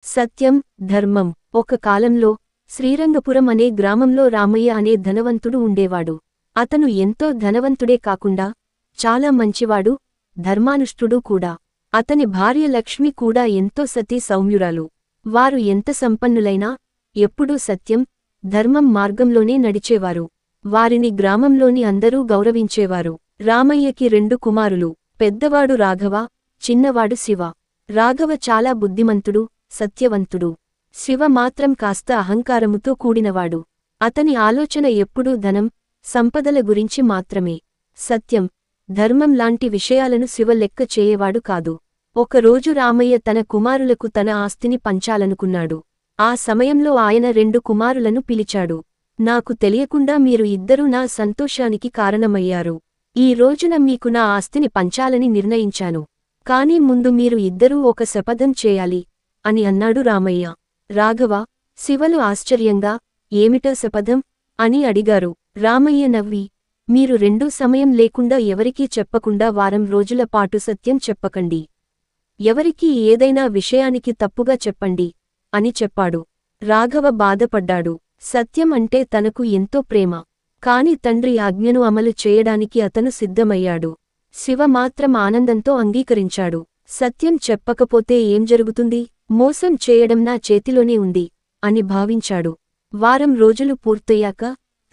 సత్యం, ధర్మం. ఒక కాలంలో శ్రీరంగపురం అనే గ్రామంలో రామయ్య అనే ధనవంతుడు ఉండేవాడు. అతను ఎంతో ధనవంతుడే కాకుండా చాలా మంచివాడు, ధర్మానుష్ఠుడు కూడా. అతని భార్య లక్ష్మి కూడా ఎంతో సతీ సౌమ్యురాలు. వారు ఎంత సంపన్నులైనా ఎప్పుడూ సత్యం, ధర్మం మార్గంలోనే నడిచేవారు. వారిని గ్రామంలోని అందరూ గౌరవించేవారు. రామయ్యకి 2 కుమారులు. పెద్దవాడు రాఘవ, చిన్నవాడు శివ. రాఘవ చాలా బుద్ధిమంతుడు, సత్యవంతుడు. శివ మాత్రం కాస్త అహంకారముతో కూడినవాడు. అతని ఆలోచన ఎప్పుడూ ధనం, సంపదల గురించి మాత్రమే. సత్యం, ధర్మం లాంటి విషయాలను శివ లెక్క చేయవాడు కాదు. ఒకరోజు రామయ్య తన కుమారులకు తన ఆస్తిని పంచాలనుకున్నాడు. ఆ సమయంలో ఆయన 2 కుమారులను పిలిచాడు. నాకు తెలియకుండా మీరు ఇద్దరూ నా సంతోషానికి కారణమయ్యారు. ఈ రోజున మీకు నా ఆస్తిని పంచాలని నిర్ణయించాను. కాని ముందు మీరు ఇద్దరూ ఒక శపథం చేయాలి అని అన్నాడు రామయ్య. రాఘవ, శివలు ఆశ్చర్యంగా, ఏమిటో శపథం అని అడిగారు. రామయ్య నవ్వి, మీరు 2 సమయం లేకుండా ఎవరికీ చెప్పకుండా వారం రోజుల పాటు సత్యం చెప్పకండి. ఎవరికీ ఏదైనా విషయానికి తప్పుగా చెప్పండి అని చెప్పాడు. రాఘవ బాధపడ్డాడు. సత్యం అంటే తనకు ఎంతో ప్రేమ. కాని తండ్రి ఆజ్ఞను అమలు చేయడానికి అతను సిద్ధమయ్యాడు. శివ మాత్రం ఆనందంతో అంగీకరించాడు. సత్యం చెప్పకపోతే ఏం జరుగుతుంది? మోసం చేయడం నా చేతిలోనే ఉంది అని భావించాడు. వారం రోజులు పూర్తయ్యాక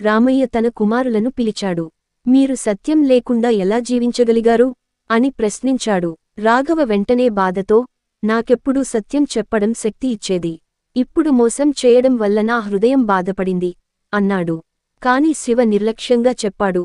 రామయ్య తన కుమారులను పిలిచాడు. మీరు సత్యం లేకుండా ఎలా జీవించగలిగారు అని ప్రశ్నించాడు. రాఘవ వెంటనే బాధతో, నాకెప్పుడూ సత్యం చెప్పడం శక్తి ఇచ్చేది. ఇప్పుడు మోసం చేయడం వల్ల నా హృదయం బాధపడింది అన్నాడు. కాని శివ నిర్లక్ష్యంగా చెప్పాడు,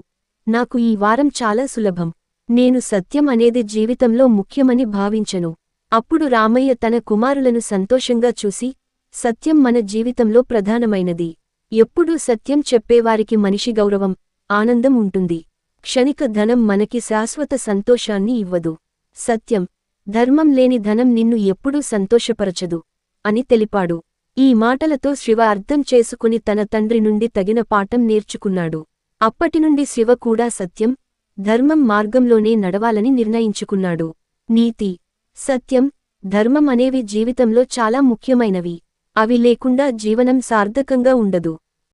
నాకు ఈ వారం చాలా సులభం. నేను సత్యం అనేది జీవితంలో ముఖ్యమని భావించను. అప్పుడు రామయ్య తన కుమారులను సంతోషంగా చూసి, సత్యం మన జీవితంలో ప్రధానమైనది. ఎప్పుడూ సత్యం చెప్పేవారికి మనిషి గౌరవం, ఆనందం ఉంటుంది. క్షణిక ధనం మనకి శాశ్వత సంతోషాన్ని ఇవ్వదు. సత్యం, ధర్మం లేని ధనం నిన్ను ఎప్పుడూ సంతోషపరచదు అని తెలిపాడు. ఈ మాటలతో శివ అర్థం చేసుకుని తన తండ్రి నుండి తగిన పాఠం నేర్చుకున్నాడు. అప్పటినుండి శివ కూడా సత్యం, ధర్మం మార్గంలోనే నడవాలని నిర్ణయించుకున్నాడు. నీతి, సత్యం, ధర్మం అనేవి జీవితంలో చాలా ముఖ్యమైనవి. అవి లేకుండా జీవనం సార్థకంగా ఉండదు.